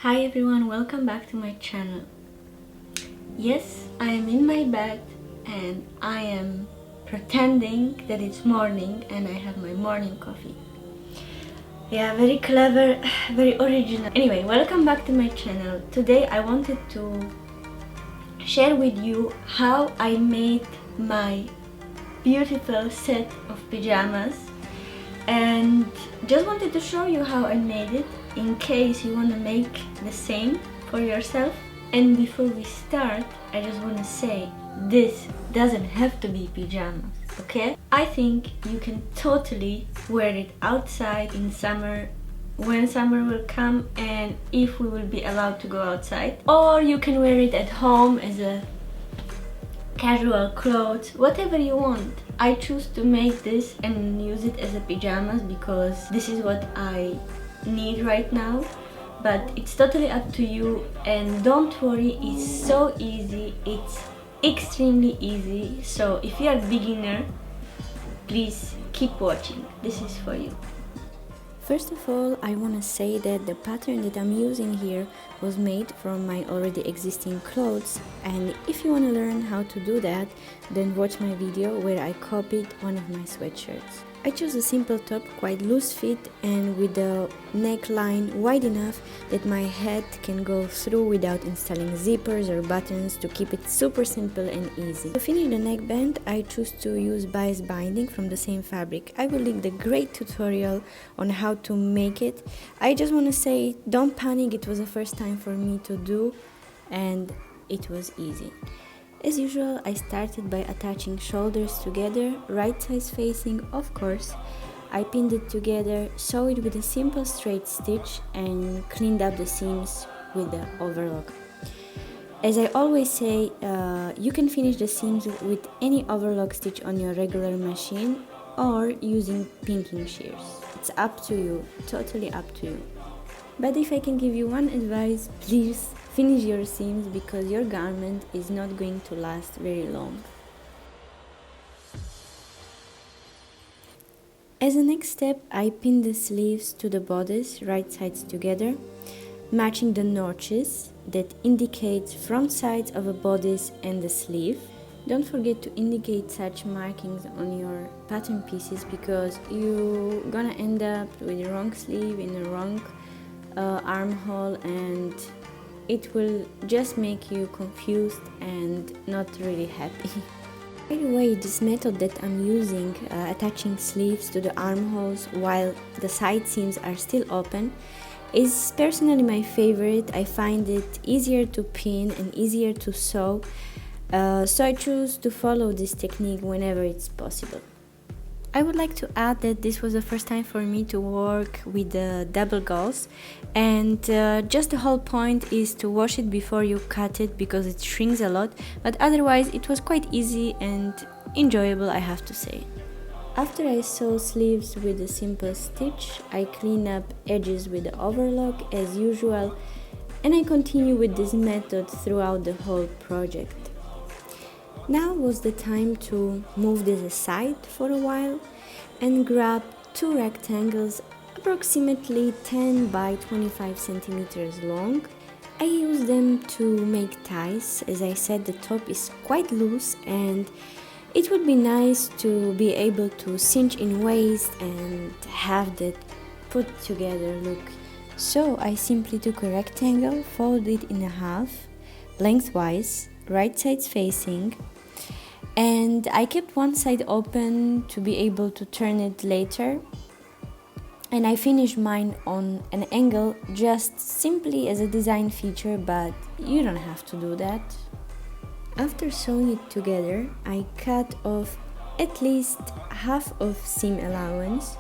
Hi everyone, welcome back to my channel. Yes, I am in my bed and I am pretending that it's morning and I have my morning coffee. Yeah, very clever, very original. Anyway, welcome back to my channel. Today I wanted to share with you how I made my beautiful set of pajamas, and just wanted to show you how I made it in case you want to make the same for yourself. And before we start, I just want to say this doesn't have to be pajamas, okay? I think you can totally wear it outside in summer, when summer will come and if we will be allowed to go outside, or you can wear it at home as a casual clothes, whatever you want. I choose to make this and use it as a pajamas because this is what I need right now, but it's totally up to you. And don't worry, it's so easy, it's extremely easy. So if you are a beginner, please keep watching, this is for you. First of all, I want to say that the pattern that I'm using here was made from my already existing clothes, and if you want to learn how to do that, then watch my video where I copied one of my sweatshirts. I chose a simple top, quite loose fit and with the neckline wide enough that my head can go through without installing zippers or buttons, to keep it super simple and easy. To finish the neckband, I choose to use bias binding from the same fabric. I will link the great tutorial on how to make it. I just want to say, don't panic, it was the first time for me to do and it was easy. As usual, I started by attaching shoulders together, right sides facing, of course. I pinned it together, sewed it with a simple straight stitch and cleaned up the seams with the overlock. As I always say, you can finish the seams with any overlock stitch on your regular machine or using pinking shears. It's up to you, totally up to you. But if I can give you one advice, please finish your seams because your garment is not going to last very long. As a next step, I pinned the sleeves to the bodice, right sides together, matching the notches that indicate front sides of a bodice and the sleeve. Don't forget to indicate such markings on your pattern pieces because you're gonna end up with the wrong sleeve in the wrong armhole, and it will just make you confused and not really happy. By the way, this method that I'm using, attaching sleeves to the armholes while the side seams are still open, is personally my favorite. I find it easier to pin and easier to sew, so I choose to follow this technique whenever it's possible. I would like to add that this was the first time for me to work with the double gauze, and just the whole point is to wash it before you cut it because it shrinks a lot, but otherwise it was quite easy and enjoyable, I have to say. After I sew sleeves with a simple stitch, I clean up edges with the overlock as usual, and I continue with this method throughout the whole project. Now was the time to move this aside for a while and grab two rectangles approximately 10 by 25 centimeters long. I use them to make ties. As I said, the top is quite loose and it would be nice to be able to cinch in waist and have that put together look. So I simply took a rectangle, folded it in half, lengthwise, right sides facing, and I kept one side open to be able to turn it later, and I finished mine on an angle just simply as a design feature, but you don't have to do that. After sewing it together, I cut off at least half of seam allowance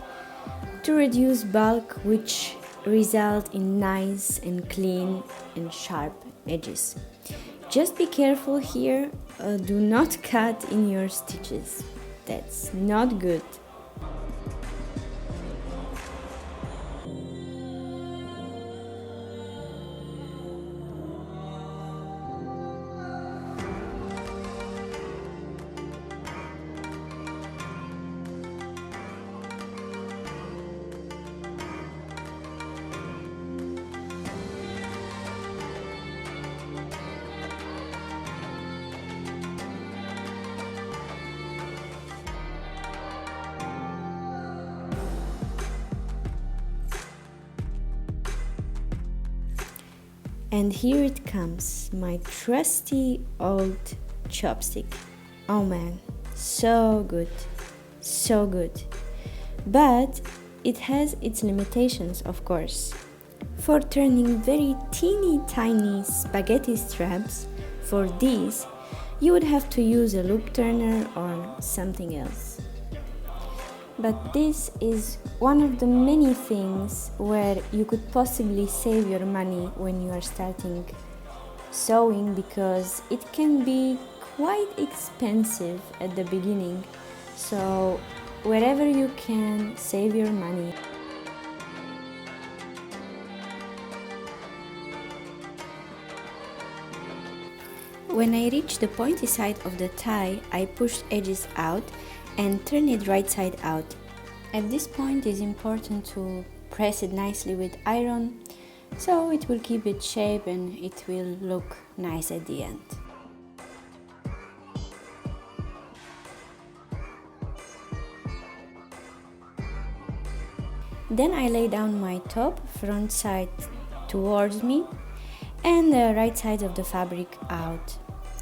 to reduce bulk, which result in nice and clean and sharp edges. Just be careful here, do not cut in your stitches, that's not good. And here it comes, my trusty old chopstick. Oh man, so good, so good. But it has its limitations, of course. For turning very teeny tiny spaghetti straps, for these, you would have to use a loop turner or something else. But this is one of the many things where you could possibly save your money when you are starting sewing, because it can be quite expensive at the beginning. So wherever you can, save your money. When I reach the pointy side of the tie, I push edges out and turn it right side out. At this point it is important to press it nicely with iron, so it will keep its shape and it will look nice at the end. Then I lay down my top, front side towards me and the right side of the fabric out.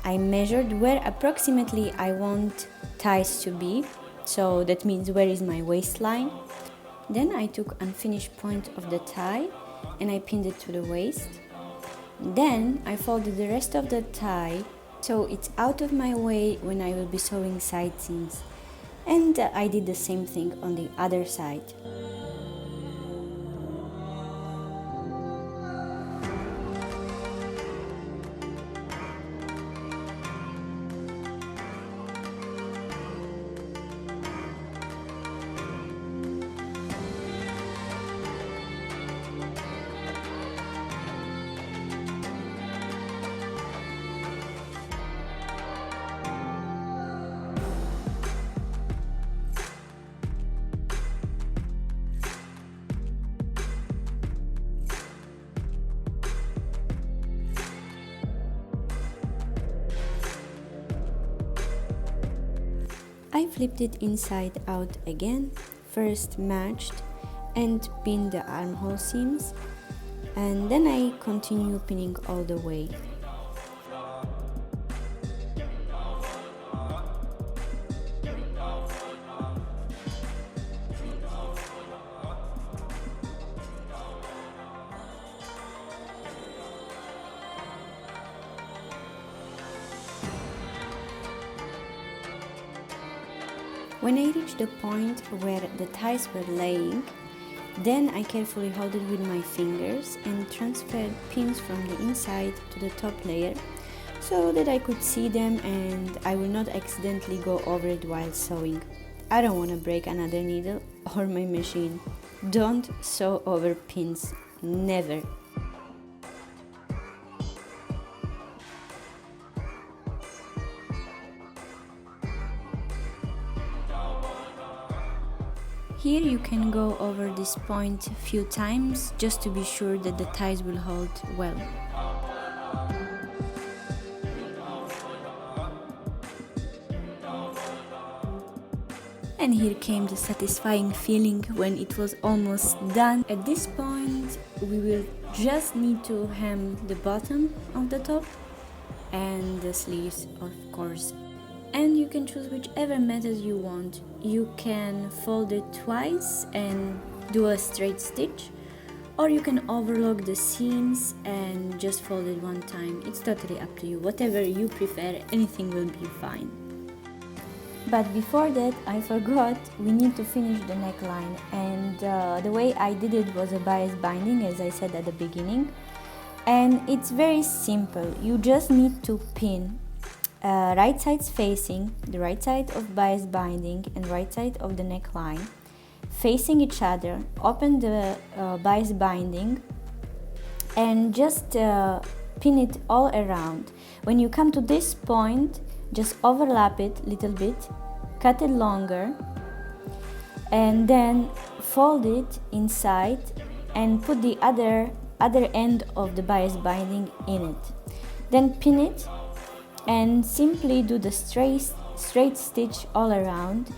I measured where approximately I want ties to be, so that means where is my waistline. Then I took unfinished point of the tie and I pinned it to the waist. Then I folded the rest of the tie so it's out of my way when I will be sewing side seams, and I did the same thing on the other side. I flipped it inside out again, first matched and pinned the armhole seams, and then I continue pinning all the way. When I reached the point where the ties were laying, then I carefully held it with my fingers and transferred pins from the inside to the top layer so that I could see them and I will not accidentally go over it while sewing. I don't want to break another needle or my machine. Don't sew over pins, never. Here you can go over this point a few times just to be sure that the ties will hold well. And here came the satisfying feeling when it was almost done. At this point we will just need to hem the bottom of the top and the sleeves, of course. And you can choose whichever method you want. You can fold it twice and do a straight stitch, or you can overlock the seams and just fold it one time. It's totally up to you. Whatever you prefer, anything will be fine. But before that, I forgot, we need to finish the neckline, and the way I did it was a bias binding, as I said at the beginning. And it's very simple. You just need to pin right sides facing, the right side of bias binding and right side of the neckline facing each other. Open the bias binding and just pin it all around. When you come to this point, just overlap it a little bit, cut it longer, and then fold it inside and put the other end of the bias binding in it. Then pin it and simply do the straight stitch all around,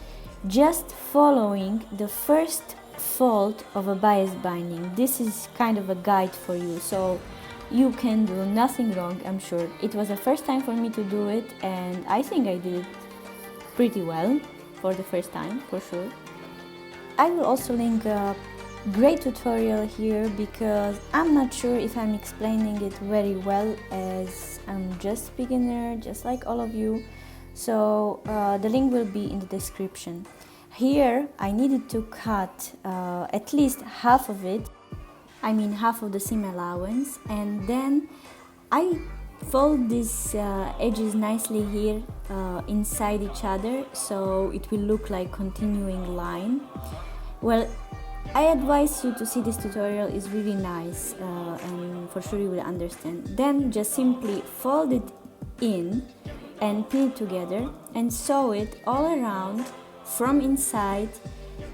just following the first fold of a bias binding. This is kind of a guide for you, so You can do nothing wrong, I'm sure. It was the first time for me to do it, and I think I did it pretty well for the first time, for sure. I will also link a great tutorial here because I'm not sure if I'm explaining it very well, as I'm just beginner, just like all of you. So the link will be in the description. Here I needed to cut at least half of it, I mean half of the seam allowance, and then I fold these edges nicely here inside each other, so it will look like continuing line. Well, I advise you to see this tutorial, is really nice, and for sure you will understand. Then just simply fold it in and pin it together and sew it all around from inside,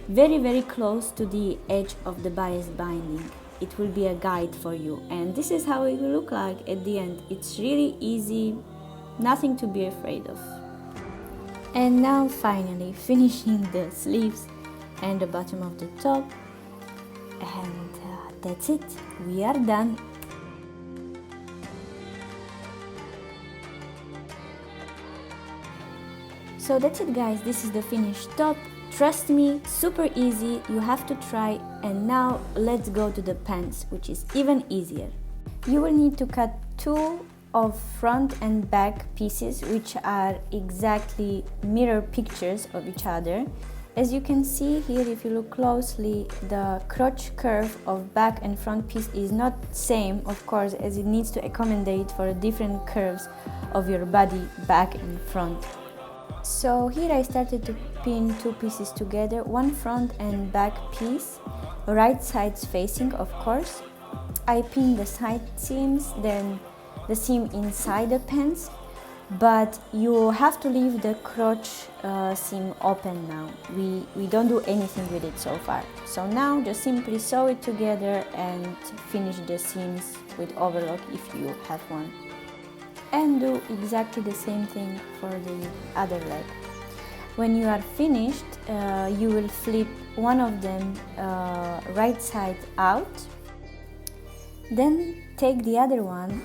very close to the edge of the bias binding. It will be a guide for you, and this is how it will look like at the end. It's really easy, nothing to be afraid of. And now finally finishing the sleeves and the bottom of the top, and that's it, we are done. So that's it guys, this is the finished top. Trust me, super easy, you have to try. And now let's go to the pants, which is even easier. You will need to cut 2 of front and back pieces, which are exactly mirror pictures of each other. As you can see here, if you look closely, the crotch curve of back and front piece is not same, of course, as it needs to accommodate for different curves of your body, back and front. So here I started to pin 2 pieces together, one front and back piece, right sides facing, of course. I pinned the side seams, then the seam inside the pants, but you have to leave the crotch seam open now. We don't do anything with it so far. So now just simply sew it together and finish the seams with overlock if you have one. And do exactly the same thing for the other leg. When you are finished, you will flip one of them right side out. Then take the other one,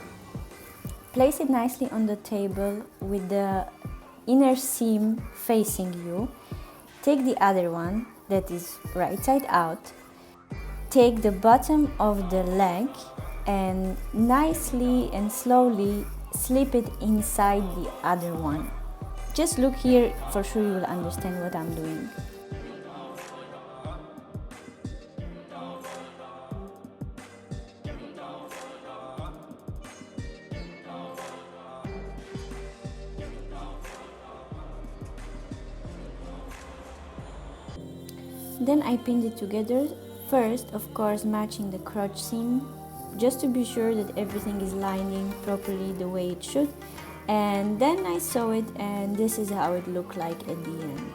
place it nicely on the table with the inner seam facing you. Take the other one that is right side out. Take the bottom of the leg and nicely and slowly slip it inside the other one. Just look here, for sure you will understand what I'm doing. Then I pinned it together, first of course matching the crotch seam, just to be sure that everything is lining properly the way it should. And then I sew it, and this is how it looked like at the end.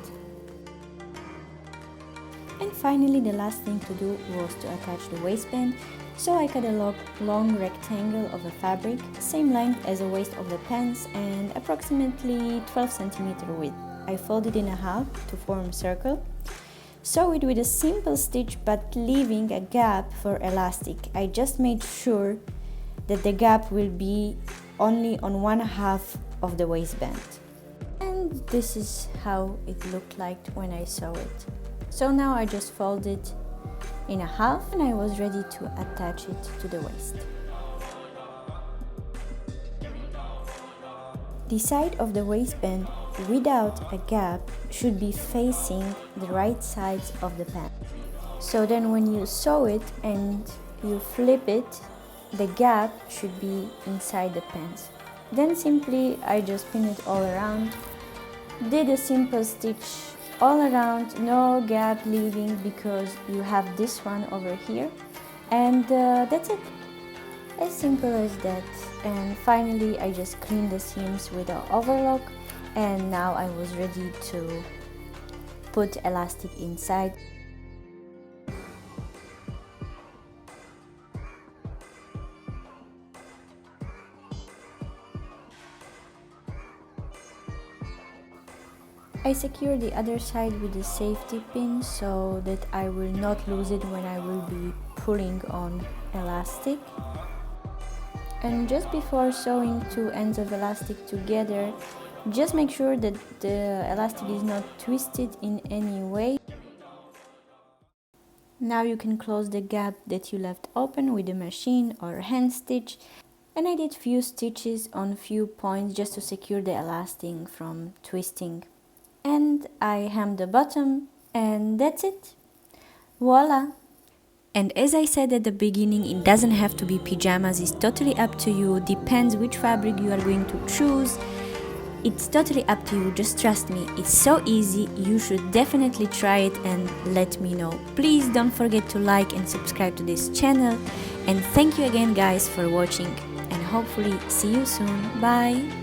And finally the last thing to do was to attach the waistband. So I cut a long rectangle of a fabric, same length as the waist of the pants and approximately 12 cm width. I folded in half to form a circle. Sew it with a simple stitch, but leaving a gap for elastic. I just made sure that the gap will be only on one half of the waistband. And this is how it looked like when I sew it. So now I just fold it in half and I was ready to attach it to the waist. The side of the waistband without a gap should be facing the right sides of the pant. So then when you sew it and you flip it, the gap should be inside the pants. Then simply I just pin it all around, did a simple stitch all around, no gap leaving because you have this one over here, and that's it. As simple as that. And finally I just cleaned the seams with an overlock, and now I was ready to put elastic inside. I secure the other side with a safety pin so that I will not lose it when I will be pulling on elastic. And just before sewing two ends of elastic together, just make sure that the elastic is not twisted in any way. Now you can close the gap that you left open with a machine or hand stitch. And I did few stitches on few points just to secure the elastic from twisting. And I hemmed the bottom, and that's it. Voila! And as I said at the beginning, it doesn't have to be pajamas, it's totally up to you, depends which fabric you are going to choose. It's totally up to you, just trust me, it's so easy, you should definitely try it and let me know. Please don't forget to like and subscribe to this channel, and thank you again guys for watching, and hopefully see you soon. Bye!